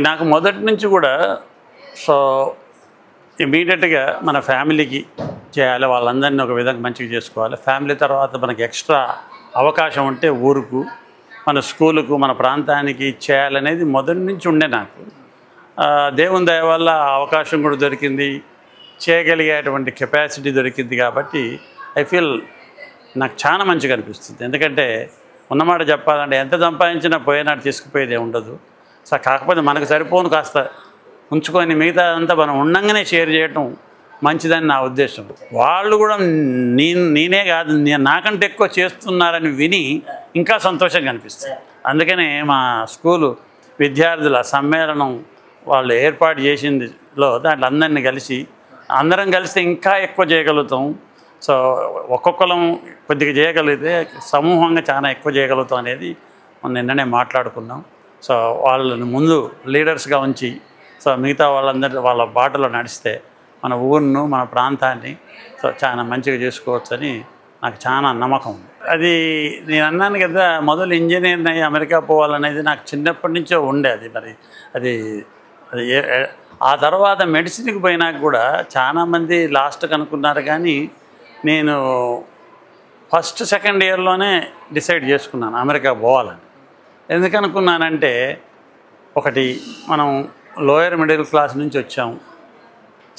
నాకు మొదటి నుంచి కూడా సో ఇమీడియట్గా మన ఫ్యామిలీకి చేయాలి, వాళ్ళందరినీ ఒక విధంగా మంచిగా చేసుకోవాలి. ఫ్యామిలీ తర్వాత మనకి ఎక్స్ట్రా అవకాశం ఉంటే ఊరుకు, మన స్కూలుకు, మన ప్రాంతానికి చేయాలనేది మొదటి నుంచి ఉండే నాకు. దేవుని దయ వల్ల అవకాశం కూడా దొరికింది, చేయగలిగేటువంటి కెపాసిటీ దొరికింది. కాబట్టి ఐ ఫీల్ నాకు చాలా మంచిగా అనిపిస్తుంది. ఎందుకంటే ఉన్నమాట చెప్పాలంటే ఎంత సంపాదించినా పోయేనాడు తీసుకుపోయేది ఉండదు. సో కాకపోతే మనకు సరిపోను కాస్త ఉంచుకొని మిగతా అంతా మనం ఉండంగానే షేర్ చేయటం మంచిదని నా ఉద్దేశం. వాళ్ళు కూడా నేనే కాదు నాకంటే ఎక్కువ చేస్తున్నారని విని ఇంకా సంతోషంగా అనిపిస్తుంది. అందుకనే మా స్కూలు విద్యార్థుల సమ్మేళనం వాళ్ళు ఏర్పాటు చేసిందిలో దాంట్లో అందరం కలిస్తే ఇంకా ఎక్కువ చేయగలుగుతాం. సో ఒక్కొక్కరం కొద్దిగా చేయగలిగితే సమూహంగా చాలా ఎక్కువ చేయగలుగుతాం అనేది నిన్ననే మాట్లాడుకున్నాం. సో వాళ్ళని ముందు లీడర్స్గా ఉంచి సో మిగతా వాళ్ళందరూ వాళ్ళ బాటలో నడిస్తే మన ఊరును, మన ప్రాంతాన్ని సో చాలా మంచిగా చేసుకోవచ్చని నాకు చాలా నమ్మకం ఉంది. అది నేను అన్నాను కదా, మొదలు ఇంజనీర్ని అయ్యి అమెరికా పోవాలనేది నాకు చిన్నప్పటి నుంచో ఉండే. మరి అది ఆ తర్వాత మెడిసిన్కి పోయినాక కూడా చాలామంది లాస్ట్కి అనుకున్నారు, కానీ నేను ఫస్ట్ సెకండ్ ఇయర్లోనే డిసైడ్ చేసుకున్నాను అమెరికా పోవాలని. ఎందుకు అనుకున్నానంటే, ఒకటి మనం లోయర్ మిడిల్ క్లాస్ నుంచి వచ్చాము,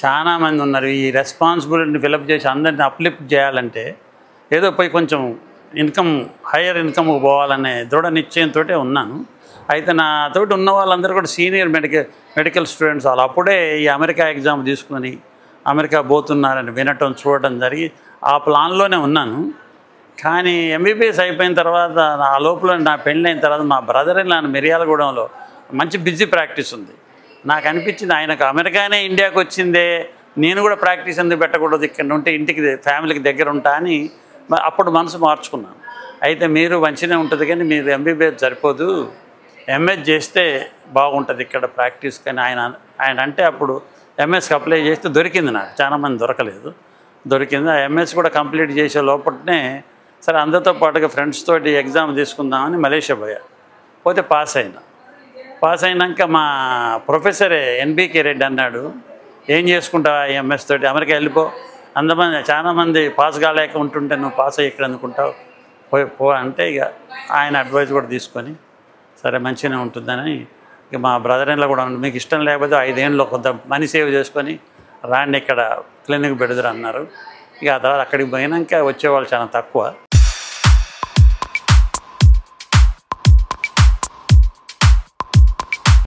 చాలామంది ఉన్నారు. ఈ రెస్పాన్సిబిలిటీని ఫిలప్ చేసి అందరిని అప్లిఫ్ట్ చేయాలంటే ఏదో పోయి కొంచెం హయ్యర్ ఇన్కమ్కి పోవాలనే దృఢ నిశ్చయంతో ఉన్నాను. అయితే నాతోటి ఉన్న వాళ్ళందరూ కూడా సీనియర్ మెడికల్ స్టూడెంట్స్. వాళ్ళు అప్పుడే ఈ అమెరికా ఎగ్జామ్ తీసుకొని అమెరికా పోతున్నారని వినటం చూడటం జరిగి ఆ ప్లాన్లోనే ఉన్నాను. కానీ ఎంబీబీఎస్ అయిపోయిన తర్వాత ఆ లోపల నా పెళ్ళైన తర్వాత మా బ్రదర్ ఇన్ లా మిర్యాలగూడెంలో మంచి బిజీ ప్రాక్టీస్ ఉంది. నాకు అనిపించింది ఆయనకు అమెరికానే ఇండియాకి వచ్చిందే, నేను కూడా ప్రాక్టీస్ ఎందుకు పెట్టకూడదు, ఇక్కడ ఉంటే ఇంటికి ఫ్యామిలీకి దగ్గర ఉంటా అని అప్పుడు మనసు మార్చుకున్నాను. అయితే మీరు మంచిగానే ఉంటుంది కానీ మీరు ఎంబీబీఎస్ సరిపోదు, ఎంఎస్ చేస్తే బాగుంటుంది ఇక్కడ ప్రాక్టీస్. కానీ ఆయన అంటే అప్పుడు ఎంఎస్కి అప్లై చేస్తే దొరికింది, నాకు చాలామంది దొరకలేదు, దొరికింది. ఆ ఎంఎస్ కూడా కంప్లీట్ చేసే లోపలనే సరే అందరితో పాటుగా ఫ్రెండ్స్ తోటి ఎగ్జామ్ తీసుకుందామని మలేషియా పోతే పాస్ అయినాక మా ప్రొఫెసరే ఎన్బీకే రెడ్డి అన్నాడు, ఏం చేసుకుంటావా ఎంఎస్ తోటి, అమెరికా వెళ్ళిపో, చాలామంది పాస్ కాలేక ఉంటుంటే నువ్వు పాస్ అయ్యి ఇక్కడ అనుకుంటావు, పో అంటే ఇక ఆయన అడ్వైస్ కూడా తీసుకొని సరే మంచిగానే ఉంటుందని ఇక మా బ్రదర్ ఇన్ లా కూడా మీకు ఇష్టం లేకపోతే 5 ఏళ్ళలో కొంత మనీ సేవ్ చేసుకొని రాండి ఇక్కడ క్లినిక్ పెడదురు అన్నారు. ఇక ఆ తర్వాత అక్కడికి పోయినాక వచ్చేవాళ్ళు చాలా తక్కువ.